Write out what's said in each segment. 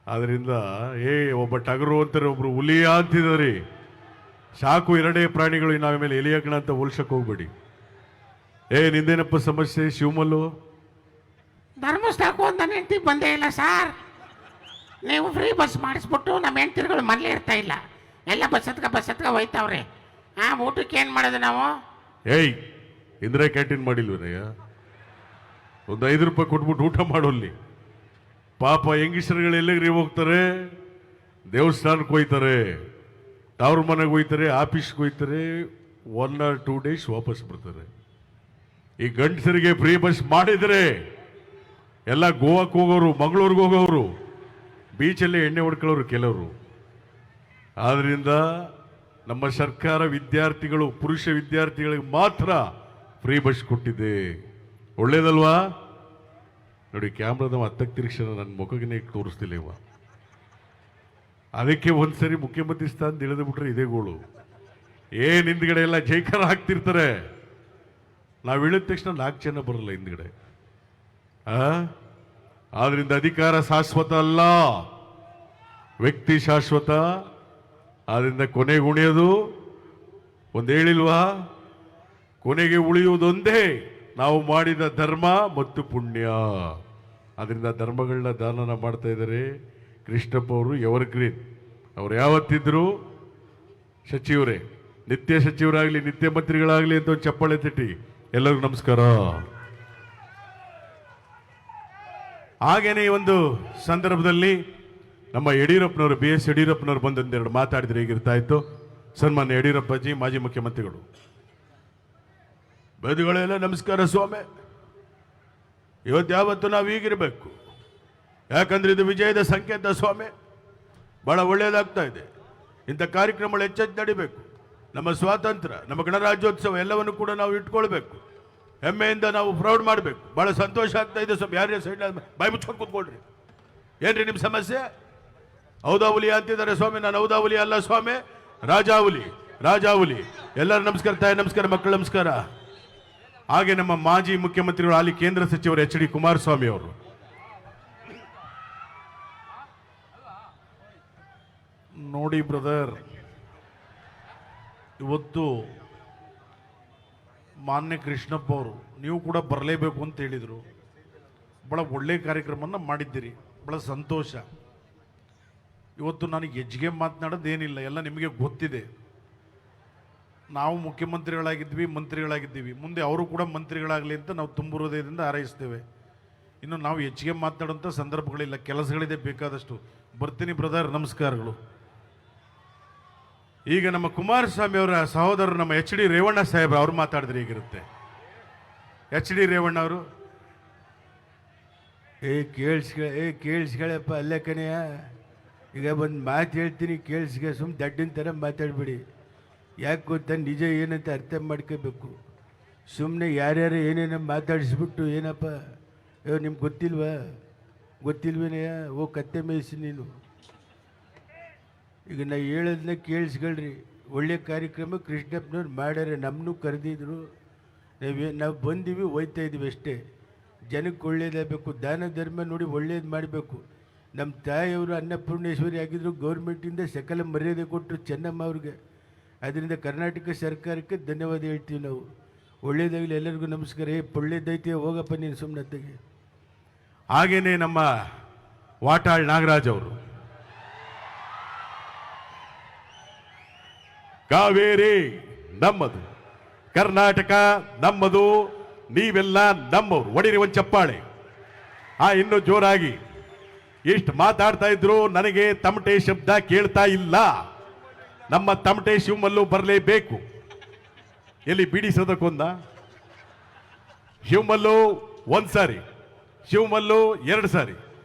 ಆದ್ರಿಂದ ಒಬ್ಬ ಟಗರು ಅಂತಾರೆ, ಒಬ್ರು ಹುಲಿಯ ಅಂತಿದ್ದಾರೆ. ಸಾಕು ಎರಡೇ ಪ್ರಾಣಿಗಳು, ನಾವ ಮೇಲೆ ಎಲಿಯಕಣ ಅಂತ ಹೋಲ್ಸಕ್ ಹೋಗ್ಬೇಡಿ. ನಿಂದೇನಪ್ಪ ಸಮಸ್ಯೆ ಶಿವಮಲ್ಲು? ಧರ್ಮಸ್ಥಳಕ್ಕೂ ಒಂದು ನನ್ನ ಹೆಂಡತಿ ಬಂದೇ ಇಲ್ಲ ಸರ್. ನೀವು ಫ್ರೀ ಬಸ್ ಮಾಡಿಸ್ಬಿಟ್ಟು ನಮ್ಮ ಹೆಂಡ್ತಿರುಗಳು ಮನೇಲಿ ಇರ್ತಾ ಇಲ್ಲ, ಎಲ್ಲ ಬಸ್ ಹತ್ಕ ಹೋಯ್ತಾವ್ರೆ. ಊಟಕ್ಕೆ ಏನು ಮಾಡೋದು ನಾವು? ಇಂದಿರಾ ಕ್ಯಾಂಟೀನ್ ಮಾಡಿಲ್ವನಯ್ಯ? ಒಂದು 5 ರೂಪಾಯಿ ಕೊಟ್ಬಿಟ್ಟು ಊಟ ಮಾಡೋಲ್ಲಿ. ಪಾಪ ಹೆಂಗಸರುಗಳು ಎಲ್ಲಿಗ್ರಿ ಹೋಗ್ತಾರೆ? ದೇವಸ್ಥಾನಕ್ಕೆ ಹೋಯ್ತಾರೆ, ಅವ್ರ ಮನೆಗೆ ಹೋಯ್ತಾರೆ, ಆಫೀಸ್ಗೆ ಹೋಯ್ತಾರೆ, 1 or 2 days ವಾಪಸ್ ಬರ್ತಾರೆ. ಈ ಗಂಡಸರಿಗೆ ಫ್ರೀ ಬಸ್ ಮಾಡಿದರೆ ಎಲ್ಲ ಗೋವಾಕ್ಕೆ ಹೋಗೋರು, ಮಂಗಳೂರಿಗೆ ಹೋಗೋರು, ಬೀಚಲ್ಲಿ ಎಣ್ಣೆ ಹೊಡ್ಕೊಳ್ಳೋರು ಕೆಲವರು. ಆದ್ರಿಂದ ನಮ್ಮ ಸರ್ಕಾರ ವಿದ್ಯಾರ್ಥಿಗಳು, ಪುರುಷ ವಿದ್ಯಾರ್ಥಿಗಳಿಗೆ ಮಾತ್ರ ಫ್ರೀ ಬಸ್ ಕೊಟ್ಟಿದೆ. ಒಳ್ಳೇದಲ್ವಾ? ನೋಡಿ, ಕ್ಯಾಮ್ರಾದ ಹತ್ತಕ್ಕೆ ತಿರುಗಿಸ ನನ್ನ ಮುಖಕ್ಕೆ ತೋರಿಸ್ತಿಲ್ಲ ಇವ. ಅದಕ್ಕೆ ಒಂದ್ಸರಿ ಮುಖ್ಯಮಂತ್ರಿ ಸ್ಥಾನ ಇಳಿದು ಬಿಟ್ರೆ ಇದೇ ಗೋಳು. ಹಿಂದ್ಗಡೆ ಎಲ್ಲ ಜೈಕಾರ ಹಾಕ್ತಿರ್ತಾರೆ, ನಾವು ಇಳಿದ ತಕ್ಷಣ 4 ಜನ ಬರಲ್ಲ ಹಿಂದ್ಗಡೆ. ಆದ್ರಿಂದ ಅಧಿಕಾರ ಶಾಶ್ವತ ಅಲ್ಲ, ವ್ಯಕ್ತಿ ಶಾಶ್ವತ. ಆದ್ರಿಂದ ಕೊನೆಗೆ ಉಳಿಯೋದು ಒಂದು ಹೇಳಿಲ್ವಾ? ಕೊನೆಗೆ ಉಳಿಯುವುದೊಂದೇ ನಾವು ಮಾಡಿದ ಧರ್ಮ ಮತ್ತು ಪುಣ್ಯ. ಅದರಿಂದ ಧರ್ಮಗಳನ್ನ ದಾನನ ಮಾಡ್ತಾ ಇದ್ದಾರೆ. ಕೃಷ್ಣಪ್ಪ ಅವರು ಎವರ್ಗ್ರೀನ್, ಅವ್ರು ಯಾವತ್ತಿದ್ರು ಸಚಿವರೇ, ನಿತ್ಯ ಸಚಿವರಾಗಲಿ ನಿತ್ಯ ಮಂತ್ರಿಗಳಾಗಲಿ ಅಂತ ಒಂದು ಚಪ್ಪಾಳೆ ತಟ್ಟಿ ಎಲ್ಲರಿಗೂ ನಮಸ್ಕಾರ. ಹಾಗೇನೆ ಈ ಒಂದು ಸಂದರ್ಭದಲ್ಲಿ ನಮ್ಮ ಯಡಿಯೂರಪ್ಪನವರು, BS ಯಡಿಯೂರಪ್ಪನವರು ಬಂದೊಂದೆರಡು ಮಾತಾಡಿದ್ರೆ ಹೇಗಿರ್ತಾ ಇತ್ತು. ಸನ್ಮಾನ್ಯ ಯಡಿಯೂರಪ್ಪಜಿ, ಮಾಜಿ ಮುಖ್ಯಮಂತ್ರಿಗಳು. ಬದುಗಳೆಲ್ಲ ನಮಸ್ಕಾರ ಸ್ವಾಮಿ. ಇವತ್ತು ಯಾವತ್ತು ನಾವು ಹೀಗಿರಬೇಕು, ಯಾಕಂದ್ರೆ ಇದು ವಿಜಯದ ಸಂಕೇತ ಸ್ವಾಮಿ. ಬಹಳ ಒಳ್ಳೆಯದಾಗ್ತಾ ಇದೆ. ಇಂಥ ಕಾರ್ಯಕ್ರಮಗಳು ಹೆಚ್ಚೆಚ್ಚು ನಡಿಬೇಕು. ನಮ್ಮ ಸ್ವಾತಂತ್ರ್ಯ, ನಮ್ಮ ಗಣರಾಜ್ಯೋತ್ಸವ ಎಲ್ಲವನ್ನು ಕೂಡ ನಾವು ಇಟ್ಕೊಳ್ಬೇಕು. ಹೆಮ್ಮೆಯಿಂದ ನಾವು ಪ್ರೌಡ್ ಮಾಡಬೇಕು. ಬಹಳ ಸಂತೋಷ ಆಗ್ತಾ ಇದೆ ಸ್ವಾಮಿ. ಯಾರೇ ಸೈಡ್ ಬಾಯಿ ಮುಚ್ಕೊಂಡು ಕೂತ್ಕೊಳ್ರಿ. ಏನ್ರಿ ನಿಮ್ಮ ಸಮಸ್ಯೆ? ಹೌದಾವುಲಿ ಅಂತಿದ್ದಾರೆ ಸ್ವಾಮಿ. ನಾನು ಹೌದಾವುಲಿ ಅಲ್ಲ ಸ್ವಾಮಿ, ರಾಜಾವುಲಿ, ರಾಜಾವುಲಿ. ಎಲ್ಲರೂ ನಮಸ್ಕಾರ, ತಾಯಿ ನಮಸ್ಕಾರ, ಮಕ್ಕಳು ನಮಸ್ಕಾರ. ಹಾಗೆ ನಮ್ಮ ಮಾಜಿ ಮುಖ್ಯಮಂತ್ರಿಗಳು, ಅಲ್ಲಿ ಕೇಂದ್ರ ಸಚಿವರು HD ಕುಮಾರಸ್ವಾಮಿ ಅವರು. ನೋಡಿ ಬ್ರದರ್, ಇವತ್ತು ಮಾನ್ಯ ಕೃಷ್ಣಪ್ಪ ಅವರು ನೀವು ಕೂಡ ಬರಲೇಬೇಕು ಅಂತ ಹೇಳಿದರು. ಭಾಳ ಒಳ್ಳೆಯ ಕಾರ್ಯಕ್ರಮವನ್ನು ಮಾಡಿದ್ದೀರಿ, ಭಾಳ ಸಂತೋಷ. ಇವತ್ತು ನನಗೆ ಹೆಚ್ಚಿಗೆ ಮಾತನಾಡೋದೇನಿಲ್ಲ, ಎಲ್ಲ ನಿಮಗೆ ಗೊತ್ತಿದೆ. ನಾವು ಮುಖ್ಯಮಂತ್ರಿಗಳಾಗಿದ್ವಿ, ಮಂತ್ರಿಗಳಾಗಿದ್ದೀವಿ, ಮುಂದೆ ಅವರು ಕೂಡ ಮಂತ್ರಿಗಳಾಗಲಿ ಅಂತ ನಾವು ತುಂಬ ಹೃದಯದಿಂದ ಹಾರೈಸ್ತೇವೆ. ಇನ್ನು ನಾವು ಹೆಚ್ಚಿಗೆ ಮಾತನಾಡುವಂಥ ಸಂದರ್ಭಗಳಿಲ್ಲ, ಕೆಲಸಗಳಿದೆ ಬೇಕಾದಷ್ಟು. ಬರ್ತೀನಿ ಬ್ರದರ್, ನಮಸ್ಕಾರಗಳು. ಈಗ ನಮ್ಮ ಕುಮಾರಸ್ವಾಮಿ ಅವರ ಸಹೋದರರು ನಮ್ಮ HD ರೇವಣ್ಣ ಸಾಹೇಬ್ರು ಅವ್ರು ಮಾತಾಡಿದ್ರೆ ಹೇಗಿರುತ್ತೆ? HD ರೇವಣ್ಣ ಅವರು. ಕೇಳಿಸ್ಗಳಪ್ಪ, ಅಲ್ಲೇ ಕನೆಯ. ಈಗ ಒಂದು ಮಾತು ಹೇಳ್ತೀನಿ, ಕೇಳಿಸ್ಗೆ. ಸುಮ್ಮನೆ ದಡ್ಡಿನ ಥರ ಮಾತಾಡಬೇಡಿ. ಯಾಕೆ ಗೊತ್ತಾ, ನಿಜ ಏನಂತ ಅರ್ಥ ಮಾಡ್ಕೋಬೇಕು. ಸುಮ್ಮನೆ ಯಾರ್ಯಾರು ಏನೇನೋ ಮಾತಾಡಿಸ್ಬಿಟ್ಟು ಏನಪ್ಪ ನಿಮ್ಗೆ ಗೊತ್ತಿಲ್ವೇನಯ್ಯ? ಕತ್ತೆ ಮೇಯಿಸಿ ನೀನು. ಈಗ ನಾ ಹೇಳೋದನ್ನ ಕೇಳಿಸ್ಕೊಳ್ರಿ. ಒಳ್ಳೆ ಕಾರ್ಯಕ್ರಮ ಕೃಷ್ಣಪ್ಪನವ್ರು ಮಾಡ್ಯಾರೆ, ನಮ್ಮನ್ನು ಕರೆದಿದ್ರು. ನಾವು ಬಂದೀವಿ, ಹೋಯ್ತಾ ಇದ್ದೀವಿ ಅಷ್ಟೇ. ಜನಕ್ಕೆ ಒಳ್ಳೇದಾಗಬೇಕು, ದಾನ ಧರ್ಮ ನೋಡಿ ಒಳ್ಳೇದು ಮಾಡಬೇಕು. ನಮ್ಮ ತಾಯಿಯವರು ಅನ್ನಪೂರ್ಣೇಶ್ವರಿ ಆಗಿದ್ದರು, ಗೌರ್ಮೆಂಟಿಂದ ಸಕಲ ಮರ್ಯಾದೆ ಕೊಟ್ಟರು ಚೆನ್ನಮ್ಮ ಅವ್ರಿಗೆ. ಅದರಿಂದ ಕರ್ನಾಟಕ ಸರ್ಕಾರಕ್ಕೆ ಧನ್ಯವಾದ ಹೇಳ್ತೀವಿ ನಾವು. ಒಳ್ಳೇದಾಗಲಿ, ಎಲ್ಲರಿಗೂ ನಮಸ್ಕಾರ. ಒಳ್ಳೇದೈತೆ, ಹೋಗಪ್ಪ ನೀನು ಸುಮ್ಮನೆ. ಹಾಗೇನೆ ನಮ್ಮ ವಾಟಾಳ್ ನಾಗರಾಜ್ ಅವರು. ಕಾವೇರಿ ನಮ್ಮದು, ಕರ್ನಾಟಕ ನಮ್ಮದು, ನೀವೆಲ್ಲ ನಮ್ಮವರು. ಒಡಿರಿ ಒಂದು ಚಪ್ಪಾಳೆ. ಇನ್ನು ಜೋರಾಗಿ. ಎಷ್ಟು ಮಾತಾಡ್ತಾ ಇದ್ರು, ನನಗೆ ತಮಟೆ ಶಬ್ದ ಕೇಳ್ತಾ ಇಲ್ಲ. ನಮ್ಮ ತಮಟೆ ಶಿವಮಲ್ಲು ಬರಲೇಬೇಕು. ಎಲ್ಲಿ ಬಿಡಿಸೋದಕ್ಕೊಂದ? ಶಿವಮಲ್ಲು 1 ಸಾರಿ, ಶಿವಮಲ್ಲು 2 ಸಾರಿ,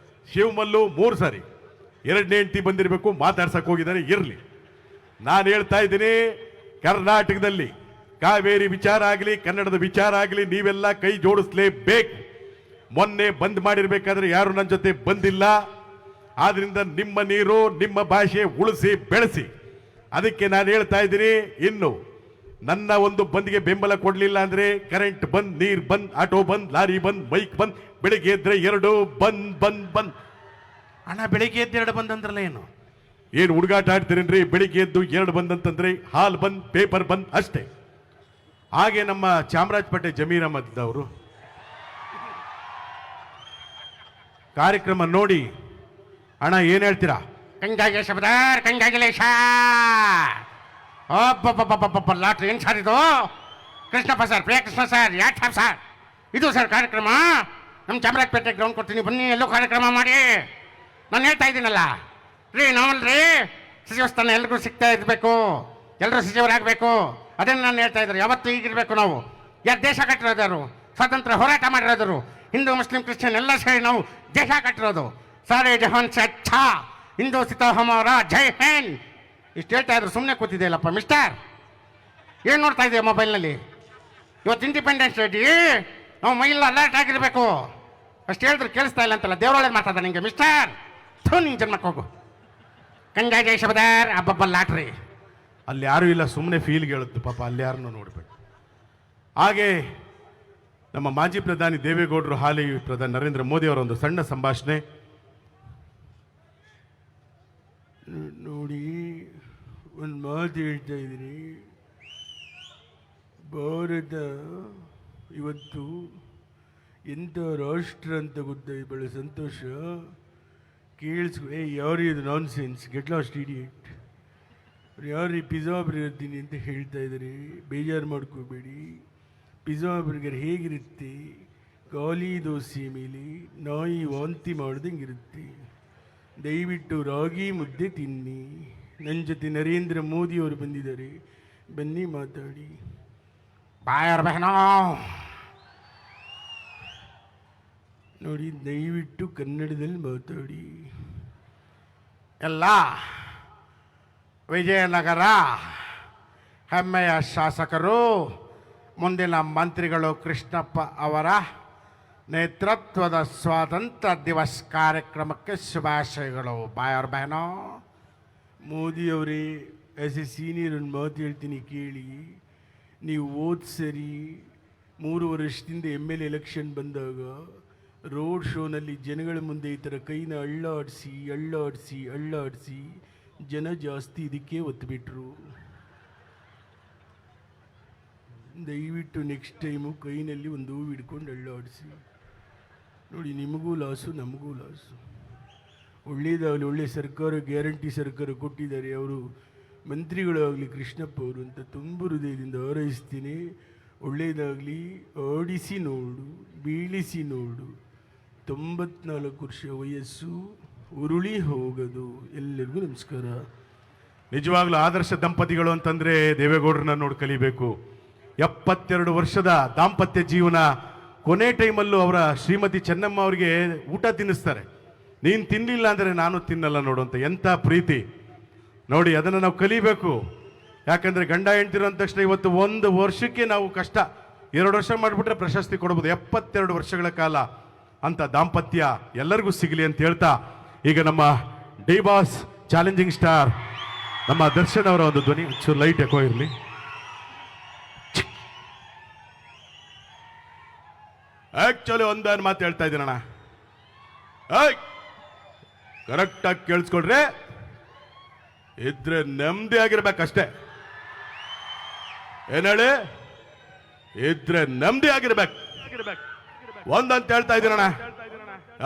ಶಿವಮಲ್ಲು 3 ಸಾರಿ. 2ನೇ ಹೆಂಡತಿ ಬಂದಿರಬೇಕು, ಮಾತಾಡ್ಸಕ್ ಹೋಗಿದ್ದಾರೆ. ಇರಲಿ, ನಾನು ಹೇಳ್ತಾ ಇದ್ದೀನಿ, ಕರ್ನಾಟಕದಲ್ಲಿ ಕಾವೇರಿ ವಿಚಾರ ಆಗಲಿ, ಕನ್ನಡದ ವಿಚಾರ ಆಗಲಿ, ನೀವೆಲ್ಲ ಕೈ ಜೋಡಿಸ್ಲೇಬೇಕು. ಮೊನ್ನೆ ಬಂದ್ ಮಾಡಿರ್ಬೇಕಾದ್ರೆ ಯಾರು ನನ್ನ ಜೊತೆ ಬಂದಿಲ್ಲ. ಆದ್ರಿಂದ ನಿಮ್ಮ ನೀರು, ನಿಮ್ಮ ಭಾಷೆ ಉಳಿಸಿ ಬೆಳೆಸಿ. ಅದಕ್ಕೆ ನಾನು ಹೇಳ್ತಾ ಇದ್ದೀನಿ, ಇನ್ನು ನನ್ನ ಒಂದು ಬಂದ್ಗೆ ಬೆಂಬಲ ಕೊಡಲಿಲ್ಲ ಅಂದ್ರೆ ಕರೆಂಟ್ ಬಂದ್, ನೀರು ಬಂದ್, ಆಟೋ ಬಂದ್, ಲಾರಿ ಬಂದ್, ಬೈಕ್ ಬಂದ್, ಬೆಳಿಗ್ಗೆ ಎದ್ರೆ 2 ಬಂದ್ ಬಂದ್ ಬಂದ್. ಅಣ್ಣ ಬೆಳಿಗ್ಗೆ ಎದ್ದು 2 ಬಂದಂದ್ರಲ್ಲ ಏನು? ಏನು ಹುಡುಗಾಟ ಆಡ್ತೀರೇನ್ರಿ? ಬೆಳಿಗ್ಗೆ ಎದ್ದು 2 ಬಂದಂತಂದ್ರೆ ಹಾಲ್ ಬಂದ್, ಪೇಪರ್ ಬಂದ್ ಅಷ್ಟೇ. ಹಾಗೆ ನಮ್ಮ ಚಾಮರಾಜಪೇಟೆ ಜಮೀರ್ ಅಹಮದ್ ಅವರು ಕಾರ್ಯಕ್ರಮ ನೋಡಿ ಅಣ್ಣ ಏನ್ ಹೇಳ್ತೀರಾ? Congratulation brother, congratulation. ಅಬ್ಬಬ್ಬಬ್ಬಬ್ಬ ಲಾಟ್ರಿ ಏನು ಸರ್ ಇದು? ಕೃಷ್ಣಪ್ಪ ಸರ್, ಪ್ರಿಯಕೃಷ್ಣ ಸರ್, ಯಾಕೆ ಸರ್ ಇದು ಸರ್ ಕಾರ್ಯಕ್ರಮ? ನಮ್ಮ ಚಾಮರಾಜಪೇಟೆ ಗ್ರೌಂಡ್ ಕೊಡ್ತೀನಿ, ಬನ್ನಿ ಎಲ್ಲೋ ಕಾರ್ಯಕ್ರಮ ಮಾಡಿ. ನಾನು ಹೇಳ್ತಾ ಇದ್ದೀನಲ್ಲ ರೀ, ನಾವಲ್ರಿ ಸಚಿವ ಸ್ಥಾನ ಎಲ್ರಿಗೂ ಸಿಗ್ತಾ ಇರಬೇಕು, ಎಲ್ಲರೂ ಸಚಿವರಾಗಬೇಕು. ಅದನ್ನು ನಾನು ಹೇಳ್ತಾ ಇದ್ದಾರೆ. ಯಾವತ್ತೂ ಈಗಿರಬೇಕು ನಾವು. ಯಾರು ದೇಶ ಕಟ್ಟಿರೋದಾರು, ಸ್ವಾತಂತ್ರ್ಯ ಹೋರಾಟ ಮಾಡಿರೋದರು, ಹಿಂದೂ ಮುಸ್ಲಿಂ ಕ್ರಿಶ್ಚಿಯನ್ ಎಲ್ಲ ಸೇರಿ ನಾವು ದೇಶ ಕಟ್ಟಿರೋದು. ಸಾರೇ ಜಹಾನ್ ಸೆ ಅಚ್ಚಾ ಹಿಂದೂ ಸಿತ ಹಮಾರ ಜೈ ಹಿಂದ್. ಇಷ್ಟು ಹೇಳ್ತಾ ಇದ್ರು, ಸುಮ್ಮನೆ ಕೂತಿದೆಯಲ್ಲಪ್ಪ ಮಿಸ್ಟರ್. ಏನು ನೋಡ್ತಾ ಇದೆಯಾ ಮೊಬೈಲ್ನಲ್ಲಿ? ಇವತ್ತು ಇಂಡಿಪೆಂಡೆನ್ಸ್ ಡೇ, ನಾವು ಮೈಲ್ ಅಲರ್ಟ್ ಆಗಿರಬೇಕು. ಅಷ್ಟು ಹೇಳಿದ್ರೆ ಕೇಳಿಸ್ತಾ ಇಲ್ಲ ಅಂತಲ್ಲ, ದೇವರೊಳಗೆ ಮಾತಾಡ ನಿಂಗೆ ಮಿಸ್ಟರ್. ಥೂ, ನಿಂಗೆ ಜನ್ಮಕ್ಕೆ ಹೋಗು. Congratulation brother. ಅಬ್ಬಬ್ಬ ಲಾಟ್ರಿ. ಅಲ್ಲಿ ಯಾರೂ ಇಲ್ಲ, ಸುಮ್ಮನೆ ಫೀಲ್ಗೆ ಹೇಳುತ್ತೆ ಪಾಪ, ಅಲ್ಲಿ ಯಾರನ್ನೂ ನೋಡ್ಬೇಕು. ಹಾಗೆ ನಮ್ಮ ಮಾಜಿ ಪ್ರಧಾನಿ ದೇವೇಗೌಡರು, ಹಾಲಿ ಪ್ರಧಾನಿ ನರೇಂದ್ರ ಮೋದಿ ಅವರ ಒಂದು ಸಣ್ಣ ಸಂಭಾಷಣೆ ನೋಡಿ. ಒಂದು ಮಾತು ಹೇಳ್ತಾ ಇದ್ದೀನಿ, ಭಾರತ ಇವತ್ತು ಎಂಥ ರಾಷ್ಟ್ರ ಅಂತ ಗೊತ್ತಾಯ್ತು. ಬಹಳ ಸಂತೋಷ. ಯಾರು ಇದು ನಾನ್ ಸೆನ್ಸ್, ಗೆಟ್ ಲಾಸ್ಟ್ ಇಡಿಯೇಟ್. ಯಾರು ಈ ಪಿಜ್ಜಾ ಬರ್ಗರ್ತೀನಿ ಅಂತ ಹೇಳ್ತಾ ಇದ್ದಾರೆ. ಬೇಜಾರು ಮಾಡ್ಕೋಬೇಡಿ. ಪಿಜ್ಜಾ ಬರ್ಗರ್ ಹೇಗಿರುತ್ತೆ? ಖಾಲಿ ದೋಸೆ ಮೇಲೆ ನಾಯಿ ವಾಂತಿ ಮಾಡ್ದಂಗೆ ಇರುತ್ತೆ. ದಯವಿಟ್ಟು ರಾಗಿ ಮುದ್ದೆ ತಿನ್ನಿ. ನನ್ನ ಜೊತೆ ನರೇಂದ್ರ ಮೋದಿ ಅವರು ಬಂದಿದ್ದಾರೆ, ಬನ್ನಿ ಮಾತಾಡಿ. ಬಾಯರ್ ಬಹನೋ ನೋಡಿ, ದಯವಿಟ್ಟು ಕನ್ನಡದಲ್ಲಿ ಮಾತಾಡಿ. ಎಲ್ಲ ವಿಜಯನಗರ ಹೆಮ್ಮೆಯ ಶಾಸಕರು, ಮುಂದಿನ ಮಂತ್ರಿಗಳು ಕೃಷ್ಣಪ್ಪ ಅವರ ನೇತೃತ್ವದ ಸ್ವಾತಂತ್ರ್ಯ ದಿವಸ್ ಕಾರ್ಯಕ್ರಮಕ್ಕೆ ಶುಭಾಶಯಗಳು. ಬಾಯರ್ ಬಹನೋ. ಮೋದಿಯವರೇ, ಆ್ಯಸ್ ಎ ಸೀನಿಯರ್ ಒಂದು ಮಾತು ಹೇಳ್ತೀನಿ ಕೇಳಿ. ನೀವು ಹೋದ ಸರಿ 3 ವರ್ಷದಿಂದ MLA ಎಲೆಕ್ಷನ್ ಬಂದಾಗ ರೋಡ್ ಶೋನಲ್ಲಿ ಜನಗಳ ಮುಂದೆ ಈ ಥರ ಕೈನ ಅಳ್ಳಾಡಿಸಿ ಅಳ್ಳಾಡಿಸಿ ಅಳ್ಳಾಡಿಸಿ ಜನ ಜಾಸ್ತಿ ಇದಕ್ಕೆ ಒತ್ತುಬಿಟ್ರು. ದಯವಿಟ್ಟು ನೆಕ್ಸ್ಟ್ ಟೈಮು ಕೈನಲ್ಲಿ ಒಂದು ಹೂವು ಹಿಡ್ಕೊಂಡು ಅಳ್ಳಾಡಿಸಿ ನೋಡಿ. ನಿಮಗೂ ಲಾಸು, ನಮಗೂ ಲಾಸು. ಒಳ್ಳೆಯದಾಗಲಿ. ಒಳ್ಳೆ ಸರ್ಕಾರ, ಗ್ಯಾರಂಟಿ ಸರ್ಕಾರ ಕೊಟ್ಟಿದ್ದಾರೆ. ಅವರು ಮಂತ್ರಿಗಳಾಗಲಿ ಕೃಷ್ಣಪ್ಪ ಅವರು ಅಂತ ತುಂಬ ಹೃದಯದಿಂದ ಹಾರೈಸ್ತೀನಿ. ಒಳ್ಳೆಯದಾಗಲಿ. ಆಡಿಸಿ ನೋಡು, ಬೀಳಿಸಿ ನೋಡು. 94 ವರ್ಷ ವಯಸ್ಸು, ಉರುಳಿ ಹೋಗದು. ಎಲ್ಲರಿಗೂ ನಮಸ್ಕಾರ. ನಿಜವಾಗ್ಲೂ ಆದರ್ಶ ದಂಪತಿಗಳು ಅಂತಂದ್ರೆ ದೇವೇಗೌಡರನ್ನ ನೋಡಿ ಕಲಿಬೇಕು. 72 ವರ್ಷದ ದಾಂಪತ್ಯ ಜೀವನ. ಕೊನೆ ಟೈಮಲ್ಲೂ ಅವರ ಶ್ರೀಮತಿ ಚೆನ್ನಮ್ಮ ಅವರಿಗೆ ಊಟ ತಿನ್ನಿಸ್ತಾರೆ. ನೀನು ತಿನ್ನಲಿಲ್ಲ ಅಂದರೆ ನಾನು ತಿನ್ನಲ್ಲ ನೋಡುವಂತ ಎಂಥ ಪ್ರೀತಿ ನೋಡಿ. ಅದನ್ನು ನಾವು ಕಲಿಬೇಕು. ಯಾಕಂದ್ರೆ ಗಂಡ ಹೆಂಡ್ತಿರೋ ಅಂದ ತಕ್ಷಣ ಇವತ್ತು 1 ವರ್ಷಕ್ಕೆ ನಾವು ಕಷ್ಟ, 2 ವರ್ಷ ಮಾಡಿಬಿಟ್ರೆ ಪ್ರಶಸ್ತಿ ಕೊಡ್ಬೋದು. 72 ವರ್ಷಗಳ ಕಾಲ ಅಂತ ದಾಂಪತ್ಯ ಎಲ್ಲರಿಗೂ ಸಿಗಲಿ ಅಂತ ಹೇಳ್ತಾ, ಈಗ ನಮ್ಮ ಡಿ ಬಾಸ್ ಚಾಲೆಂಜಿಂಗ್ ಸ್ಟಾರ್ ನಮ್ಮ ದರ್ಶನ್ ಅವರ ಒಂದು ಧ್ವನಿ ಚೂರು ಲೈಟ್ ಎಕೋ ಇರಲಿ. ಆಕ್ಚುಲಿ ಒಂದನ್ನು ಮಾತು ಹೇಳ್ತಾ ಇದ್ದೀನಣ್ಣ, ಕರೆಕ್ಟಾಗಿ ಕೇಳಿಸ್ಕೊಡ್ರೆ. ಇದ್ರೆ ನೆಮ್ಮದಿ ಆಗಿರ್ಬೇಕಷ್ಟೇ. ಏನ್ ಹೇಳಿ? ಇದ್ರೆ ನೆಮ್ಮದಿ ಆಗಿರ್ಬೇಕು. ಒಂದಂತ ಹೇಳ್ತಾ ಇದ್ದೀನಣ್ಣ.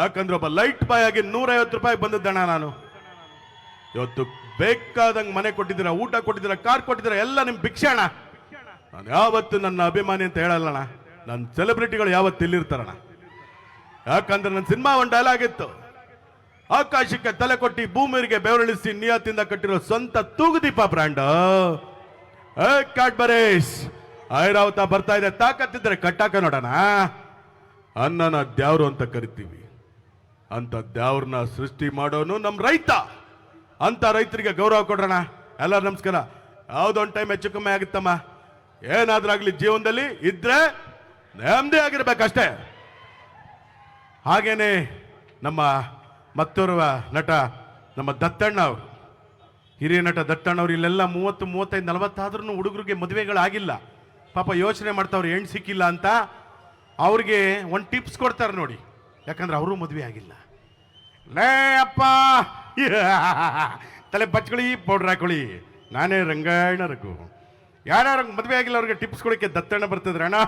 ಯಾಕಂದ್ರೆ ಒಬ್ಬ ಲೈಟ್ ಬಾಯ್ ಆಗಿ 150 ರೂಪಾಯಿ ಬಂದಿದ್ದಣ್ಣ ನಾನು. ಇವತ್ತು ಬೇಕಾದಂಗೆ ಮನೆ ಕೊಟ್ಟಿದ್ದೀರಾ, ಊಟ ಕೊಟ್ಟಿದ್ದೀರಾ, ಕಾರ್ ಕೊಟ್ಟಿದ್ದೀರಾ, ಎಲ್ಲ ನಿಮ್ ಭಿಕ್ಷೆ ಅಣ್ಣ. ನಾನು ಯಾವತ್ತು ನನ್ನ ಅಭಿಮಾನಿ ಅಂತ ಹೇಳಲ್ಲಣ್ಣ. ನನ್ನ ಸೆಲೆಬ್ರಿಟಿಗಳು ಯಾವತ್ತು ಇಲ್ಲಿರ್ತಾರಣ್ಣ. ಯಾಕಂದ್ರೆ ನನ್ನ ಸಿನಿಮಾ ಒಂದು ಡೈಲಾಗ್ ಇತ್ತು, ಆಕಾಶಕ್ಕೆ ತಲೆ ಕೊಟ್ಟಿ ಭೂಮಿಗೆ ಬೆವರಿಳಿಸಿ ನಿಯತ್ತಿಂದ ಕಟ್ಟಿರೋ ಸ್ವಂತ ತೂಗುದೀಪ ಬ್ರ್ಯಾಂಡ್. ಕ್ಯಾಡ್ಬರೀಸ್ ಐರಾವತ ಬರ್ತಾ ಇದೆ, ತಾಕತ್ತಿದ್ರೆ ಕಟ್ಟಾಕ ನೋಡೋಣ. ಅನ್ನನ ದ್ಯಾವ್ರು ಅಂತ ಕರಿತೀವಿ. ಅಂತ ದ್ಯಾವ್ರನ್ನ ಸೃಷ್ಟಿ ಮಾಡೋನು ನಮ್ ರೈತ. ಅಂತ ರೈತರಿಗೆ ಗೌರವ ಕೊಡ್ರಣ. ಎಲ್ಲರೂ ನಮಸ್ಕಾರ. ಯಾವ್ದೊಂದು ಟೈಮ್ ಹೆಚ್ಚು ಕಮ್ಮಿ ಆಗುತ್ತಮ್ಮ, ಏನಾದ್ರಾಗ್ಲಿ ಜೀವನದಲ್ಲಿ ಇದ್ರೆ ನೆಮ್ಮದಿ ಆಗಿರ್ಬೇಕಷ್ಟೇ. ಹಾಗೇನೆ ನಮ್ಮ ಮತ್ತೋರ್ವ ನಟ ನಮ್ಮ ದತ್ತಣ್ಣ ಅವರು, ಹಿರಿಯ ನಟ ದತ್ತಣ್ಣ ಅವರು ಇಲ್ಲೆಲ್ಲ 30, 35, 40 ಆದ್ರೂ ಹುಡುಗರಿಗೆ ಮದುವೆಗಳಾಗಿಲ್ಲ. ಪಾಪ ಯೋಚನೆ ಮಾಡ್ತಾವ್ರು ಹೆಣ್ಣು ಸಿಕ್ಕಿಲ್ಲ ಅಂತ. ಅವ್ರಿಗೆ ಒಂದು ಟಿಪ್ಸ್ ಕೊಡ್ತಾರೆ ನೋಡಿ, ಯಾಕಂದ್ರೆ ಅವರು ಮದುವೆ ಆಗಿಲ್ಲ. ಲೇ ಅಪ್ಪ ತಲೆ ಬಚ್ಕೊಳ್ಳಿ ಪೌಡ್ರ್ ಹಾಕೊಳ್ಳಿ, ನಾನೇ ರಂಗಾಯಣ ರಘು. ಯಾರ್ಯಾರು ಮದುವೆ ಆಗಿಲ್ಲ ಅವ್ರಿಗೆ ಟಿಪ್ಸ್ ಕೊಡೋಕ್ಕೆ ದತ್ತಣ್ಣ ಬರ್ತಿದ್ರೆ ಅಣ್ಣ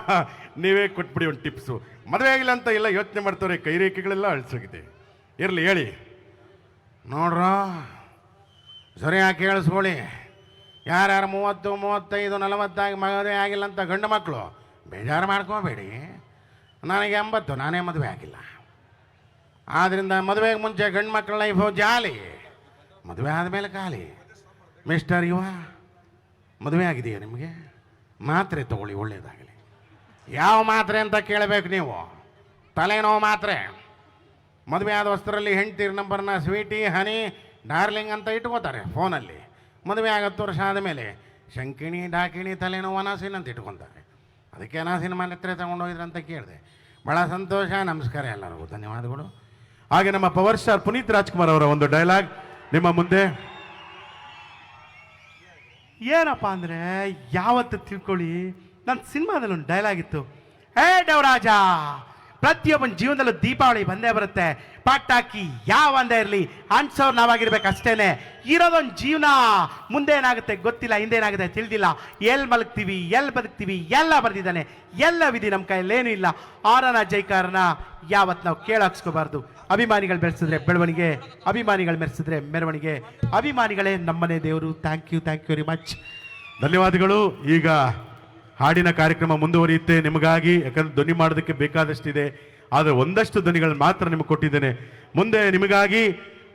ನೀವೇ ಕೊಟ್ಬಿಡಿ ಒಂದು ಟಿಪ್ಸು. ಮದುವೆ ಆಗಿಲ್ಲ ಅಂತ ಎಲ್ಲ ಯೋಚನೆ ಮಾಡ್ತವ್ರೆ, ಕೈ ರೇಖೆಗಳೆಲ್ಲ ಅಳಿಸೋಗಿದೆ. ಇರಲಿ ಹೇಳಿ ನೋಡ್ರ, ಸರಿಯಾಗಿ ಕೇಳಿಸ್ಕೊಳ್ಳಿ. ಯಾರ್ಯಾರು 30, 35, 40 ಮದುವೆ ಆಗಿಲ್ಲ ಅಂತ ಗಂಡು ಮಕ್ಕಳು ಬೇಜಾರು ಮಾಡ್ಕೋಬೇಡಿ. ನನಗೆ 80, ನಾನೇ ಮದುವೆ ಆಗಿಲ್ಲ. ಆದ್ದರಿಂದ ಮದುವೆಗೆ ಮುಂಚೆ ಗಂಡು ಮಕ್ಕಳ ಲೈಫು ಜಾಲಿ, ಮದುವೆ ಆದಮೇಲೆ ಖಾಲಿ. ಮಿಸ್ಟರ್ ಯುವ, ಮದುವೆ ಆಗಿದೆಯಾ ನಿಮಗೆ? ಮಾತ್ರೆ ತಗೊಳ್ಳಿ, ಒಳ್ಳೆಯದಾಗಲಿ. ಯಾವ ಮಾತ್ರೆ ಅಂತ ಕೇಳಬೇಕು ನೀವು? ತಲೆನೋವು ಮಾತ್ರೆ. ಮದುವೆ ಆದ ವಸ್ತುರಲ್ಲಿ ಹೆಂಡ್ತಿರ ನಂಬರ್ನ ಸ್ವೀಟಿ, ಹನಿ, ಡಾರ್ಲಿಂಗ್ ಅಂತ ಇಟ್ಕೋತಾರೆ ಫೋನಲ್ಲಿ. ಮದುವೆ 10 ವರ್ಷ ಆದಮೇಲೆ ಶಂಕಿಣಿ, ಡಾಕಿಣಿ, ತಲೆನೋವು, ಅನಾಸಿನ್ ಅಂತ ಇಟ್ಕೊತಾರೆ. ಅದಕ್ಕೆ ಅನಾಸಿನ ಮಾತ್ರೆ ತಗೊಂಡೋಗಿದ್ರೆ ಅಂತ ಕೇಳಿದೆ. ಭಾಳ ಸಂತೋಷ. ನಮಸ್ಕಾರ ಎಲ್ಲರಿಗೂ, ಧನ್ಯವಾದಗಳು. ಹಾಗೆ ನಮ್ಮ ಪವರ್ ಸ್ಟಾರ್ ಪುನೀತ್ ರಾಜ್ಕುಮಾರ್ ಅವರ ಒಂದು ಡೈಲಾಗ್ ನಿಮ್ಮ ಮುಂದೆ. ಏನಪ್ಪ ಅಂದರೆ, ಯಾವತ್ತು ತಿಳ್ಕೊಳ್ಳಿ, ನನ್ನ ಸಿನಿಮಾದಲ್ಲಿ ಒಂದು ಡೈಲಾಗ್ ಇತ್ತು. ಹೇ ದೇವರಾಜ, ಪ್ರತಿಯೊಬ್ಬನ ಜೀವನದಲ್ಲೂ ದೀಪಾವಳಿ ಬಂದೇ ಬರುತ್ತೆ. ಪಟಾಕಿ ಯಾವ ಒಂದೇ ಇರಲಿ, ಅನ್ಸೋರು ನಾವಾಗಿರ್ಬೇಕು ಅಷ್ಟೇನೆ. ಇರೋದೊಂದು ಜೀವನ, ಮುಂದೆ ಏನಾಗುತ್ತೆ ಗೊತ್ತಿಲ್ಲ, ಹಿಂದೇನಾಗುತ್ತೆ ತಿಳಿದಿಲ್ಲ. ಎಲ್ಲಿ ಮಲಗ್ತೀವಿ, ಎಲ್ಲಿ ಬದುಕ್ತೀವಿ, ಎಲ್ಲ ಬರ್ದಿದ್ದಾನೆ. ಎಲ್ಲ ವಿಧಿ ನಮ್ಮ ಕೈಯಲ್ಲೇನೂ ಇಲ್ಲ. ಆರನ ಜೈಕಾರನ ಯಾವತ್ತು ನಾವು ಕೇಳಾಕ್ಸ್ಕೋಬಾರ್ದು. ಅಭಿಮಾನಿಗಳು ಬೆಳೆಸಿದ್ರೆ ಬೆಳವಣಿಗೆ, ಅಭಿಮಾನಿಗಳು ಮೆರೆಸಿದ್ರೆ ಮೆರವಣಿಗೆ. ಅಭಿಮಾನಿಗಳೇ ನಮ್ಮನೆ ದೇವರು. Thank you very much. ಧನ್ಯವಾದಗಳು. ಈಗ ಹಾಡಿನ ಕಾರ್ಯಕ್ರಮ ಮುಂದುವರಿಯುತ್ತೆ ನಿಮಗಾಗಿ, ಯಾಕಂದ್ರೆ ಧ್ವನಿ ಮಾಡೋದಕ್ಕೆ ಬೇಕಾದಷ್ಟಿದೆ. ಆದರೆ ಒಂದಷ್ಟು ಧ್ವನಿಗಳನ್ನು ಮಾತ್ರ ನಿಮಗೆ ಕೊಟ್ಟಿದ್ದೇನೆ. ಮುಂದೆ ನಿಮಗಾಗಿ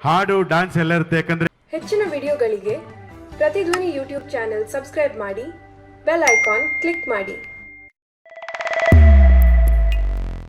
ಹಾಡು, ಡ್ಯಾನ್ಸ್ ಎಲ್ಲ ಇರುತ್ತೆ. ಯಾಕಂದ್ರೆ ಹೆಚ್ಚಿನ ವಿಡಿಯೋಗಳಿಗೆ ಪ್ರತಿಧ್ವನಿ ಯೂಟ್ಯೂಬ್ ಚಾನೆಲ್ ಸಬ್ಸ್ಕ್ರೈಬ್ ಮಾಡಿ, ಬೆಲ್ ಐಕಾನ್ ಕ್ಲಿಕ್ ಮಾಡಿ.